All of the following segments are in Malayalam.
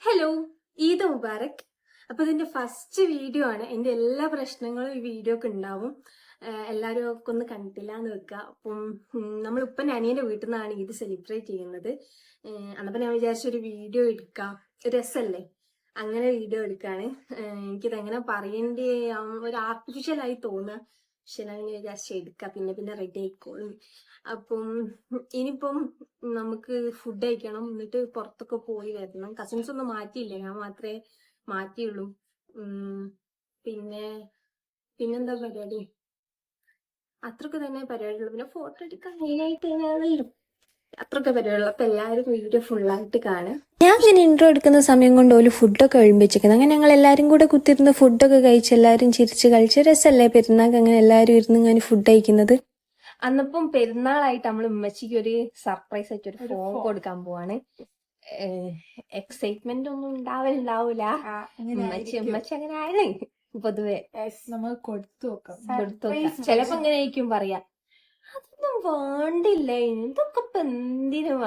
ഹലോ, ഈദ് മുബാറക്. അപ്പൊ ഇതിന്റെ ഫസ്റ്റ് വീഡിയോ ആണ്. എന്റെ എല്ലാ പ്രശ്നങ്ങളും ഈ വീഡിയോക്ക് ഉണ്ടാവും. എല്ലാവരും ഒക്കെ ഒന്ന് കണ്ടില്ല എന്ന് വെക്കുക. അപ്പം നമ്മളിപ്പം അനിയന്റെ വീട്ടിൽ നിന്നാണ് ഈദ് സെലിബ്രേറ്റ് ചെയ്യുന്നത്. അന്നപ്പം ഞാൻ വിചാരിച്ചൊരു വീഡിയോ എടുക്കാം, രസല്ലേ, അങ്ങനെ വീഡിയോ എടുക്കാണ്. എനിക്കിത് എങ്ങനെ പറയേണ്ടി ഒരു ആർട്ടിഫിഷ്യൽ ആയി തോന്നുക, പക്ഷെ ഞാൻ വിചാരിച്ച എടുക്കാം, പിന്നെ പിന്നെ റെഡി ആയിക്കോളും. അപ്പം ഇനിയിപ്പം നമുക്ക് ഫുഡ് കഴിക്കണം, എന്നിട്ട് പുറത്തൊക്കെ പോയി വരണം. കസിൻസ് ഒന്നും മാറ്റിയില്ല, ഞാൻ മാത്രമേ മാറ്റിയുള്ളൂ. പിന്നെ പിന്നെന്താ പരിപാടി, അത്രയൊക്കെ തന്നെ പരിപാടിയുള്ളൂ. പിന്നെ ഫോട്ടോ എടുക്കാൻ മെയിനായിട്ട് അത്രയൊക്കെ പരിപാടിയുള്ളൂ. അപ്പൊ എല്ലാവരും വീഡിയോ ഫുള്ളായിട്ട് കാണും. ഞാൻ ഇങ്ങനെ ഇൻട്രോ എടുക്കുന്ന സമയം കൊണ്ട് ഓല് ഫുഡൊക്കെ കഴിപ്പിച്ചിരിക്കുന്നത്. അങ്ങനെ ഞങ്ങൾ എല്ലാവരും കൂടെ കുത്തിരുന്ന് ഫുഡൊക്കെ കഴിച്ച് എല്ലാവരും ചിരിച്ച് കളിച്ച് രസമല്ലേ പെരുന്നാൾക്ക് അങ്ങനെ എല്ലാവരും ഇരുന്ന് ഇങ്ങനെ ഫുഡ് കഴിക്കുന്നത്. അന്നപ്പം പെരുന്നാളായിട്ട് നമ്മൾ ഉമ്മച്ചിക്ക് ഒരു സർപ്രൈസ് ആയിട്ട് ഒരു ഫോൺ കൊടുക്കാൻ പോവാണ്. എക്സൈറ്റ്മെന്റ് ഒന്നും ഉണ്ടാവില്ല. ഉമ്മച്ചി അങ്ങനെ ആണ് പൊതുവെ. നമ്മൾ കൊടുത്തു ചിലപ്പോ അങ്ങനെ ആയിരിക്കും പറയാ, അതൊന്നും വേണ്ടില്ല, ഇതൊക്കെ ഇപ്പൊ എന്തിനും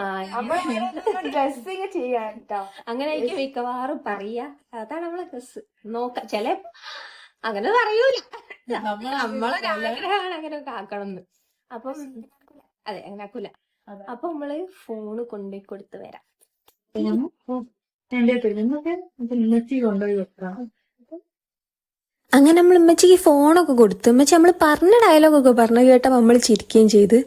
ഡ്രസ്സിങ് ചെയ്യാൻ അങ്ങനെ ആയിരിക്കും മിക്കവാറും പറയാ. അതാണ് നമ്മളെ ഡ്രസ് നോക്ക. ചിലപ്പോ അങ്ങനെ പറയൂല, നമ്മളൊരാഗ്രഹമാണ് അങ്ങനെയൊക്കെ ആക്കണമെന്ന്. അപ്പം അതെ, അങ്ങനെ ആക്കൂല. അപ്പൊ നമ്മള് ഫോണ് കൊണ്ടുപോയി കൊടുത്ത് വരാം. കൊണ്ടുപോയി വെക്കാം. അങ്ങനെ നമ്മൾ ഉമ്മച്ചിക്ക് ഫോണൊക്കെ കൊടുത്തു. ഉമ്മച്ചി നമ്മള് പറഞ്ഞ ഡയലോഗൊക്കെ പറഞ്ഞു കേട്ടപ്പോ നമ്മൾ ചിരിക്കുകയും ചെയ്ത്.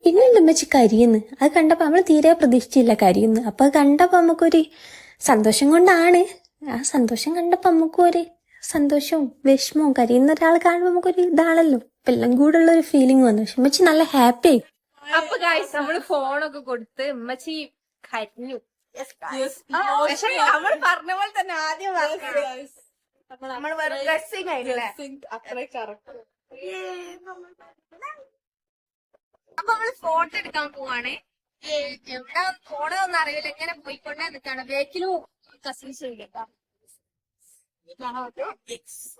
പിന്നെയുണ്ട് ഉമ്മച്ചി കരിയുന്നു. അത് കണ്ടപ്പോ നമ്മള് തീരെ പ്രതീക്ഷിച്ചില്ല കരിയുന്നു. അപ്പൊ അത് കണ്ടപ്പോ നമുക്കൊരു സന്തോഷം കൊണ്ടാണ്. ആ സന്തോഷം കണ്ടപ്പോ നമുക്കൊരു സന്തോഷവും വിഷമവും, കരിയുന്ന ഒരാൾ കാണുമ്പോ നമുക്കൊരു ഇതാണല്ലോ, അപ്പൊ എല്ലാം കൂടെ ഉള്ള ഒരു ഫീലിംഗ് വന്നു. പക്ഷെ ഉമ്മച്ചി നല്ല ഹാപ്പി ആയി. അപ്പൊ ഗായ്സ് നമ്മള് ഫോണൊക്കെ കൊടുത്ത് ഉമ്മച്ചി കരിഞ്ഞു. പക്ഷെ നമ്മൾ പറഞ്ഞ പോലെ തന്നെ ആദ്യം നമ്മൾ ഡ്രസ്സിങ് ആയില്ലേ അത്ര കറക്റ്റ്. അപ്പൊ നമ്മള് ഫോട്ടോ എടുക്കാൻ പോവാണ്. എവിടെ പോണതൊന്നും അറിയില്ല, ഇങ്ങനെ പോയിക്കൊണ്ടേ നിൽക്കാണ്. ബാക്കിലും കസിൻസ് ഇല്ല.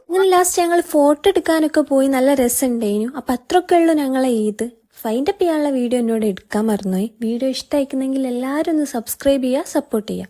അങ്ങനെ ലാസ്റ്റ് ഞങ്ങൾ ഫോട്ടോ എടുക്കാനൊക്കെ പോയി, നല്ല രസമുണ്ടായിരുന്നു. അപ്പൊ അത്രയൊക്കെ ഉള്ളു ഞങ്ങളെ ഈദ്. ഫൈൻഡപ്പ് ചെയ്യാനുള്ള വീഡിയോ എന്നോട് എടുക്കാൻ മറന്നുപോയി. വീഡിയോ ഇഷ്ടമായിക്കുന്നെങ്കിൽ എല്ലാവരും ഒന്ന് സബ്സ്ക്രൈബ് ചെയ്യുക, സപ്പോർട്ട് ചെയ്യുക.